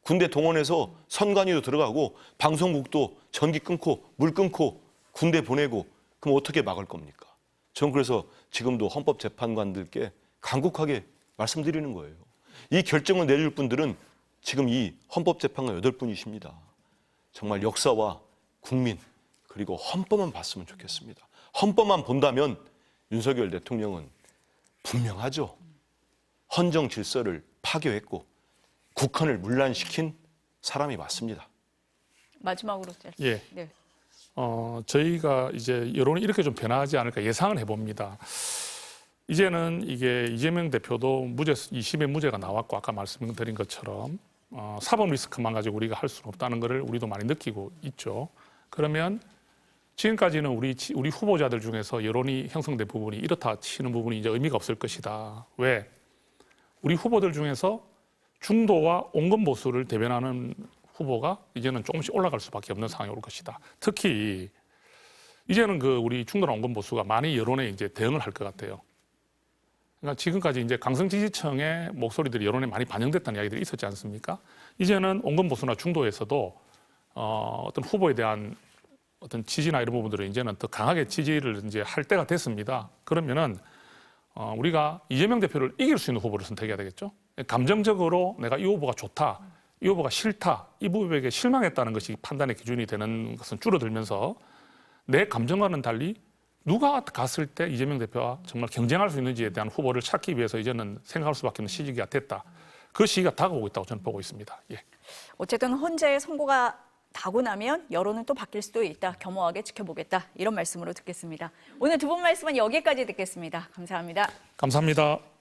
군대 동원해서 선관위도 들어가고 방송국도 전기 끊고 물 끊고 군대 보내고 그럼 어떻게 막을 겁니까? 전 그래서 지금도 헌법재판관들께 간곡하게 말씀드리는 거예요. 이 결정을 내릴 분들은 지금 이 헌법재판관 8분이십니다. 정말 역사와 국민 그리고 헌법만 봤으면 좋겠습니다. 헌법만 본다면 윤석열 대통령은 분명하죠. 헌정 질서를 파괴했고 국헌을 문란시킨 사람이 맞습니다. 마지막으로 짧게. 예. 네. 저희가 이제 여론이 이렇게 좀 변하지 않을까 예상을 해봅니다. 이제는 이게 이재명 대표도 무죄 2심의 무죄가 나왔고 아까 말씀드린 것처럼 사법 리스크만 가지고 우리가 할 수는 없다는 것을 우리도 많이 느끼고 있죠. 그러면 지금까지는 우리 후보자들 중에서 여론이 형성된 부분이 이렇다 치는 부분이 이제 의미가 없을 것이다. 왜? 우리 후보들 중에서 중도와 온건 보수를 대변하는 후보가 이제는 조금씩 올라갈 수밖에 없는 상황이 올 것이다. 특히 이제는 우리 중도나 온건 보수가 많이 여론에 이제 대응을 할 것 같아요. 그러니까 지금까지 이제 강성 지지층의 목소리들이 여론에 많이 반영됐다는 이야기들이 있었지 않습니까? 이제는 온건 보수나 중도에서도 어떤 후보에 대한 어떤 지지나 이런 부분들을 이제는 더 강하게 지지를 이제 할 때가 됐습니다. 그러면은 우리가 이재명 대표를 이길 수 있는 후보를 선택해야 되겠죠. 감정적으로 내가 이 후보가 좋다, 이 후보가 싫다, 이 후보에게 실망했다는 것이 판단의 기준이 되는 것은 줄어들면서 내 감정과는 달리 누가 갔을 때 이재명 대표와 정말 경쟁할 수 있는지에 대한 후보를 찾기 위해서 이제는 생각할 수밖에 없는 시기가 됐다. 그 시기가 다가오고 있다고 저는 보고 있습니다. 예. 어쨌든 헌재의 선고가 나고 나면 여론은 또 바뀔 수도 있다. 겸허하게 지켜보겠다. 이런 말씀으로 듣겠습니다. 오늘 두 분 말씀은 여기까지 듣겠습니다. 감사합니다. 감사합니다.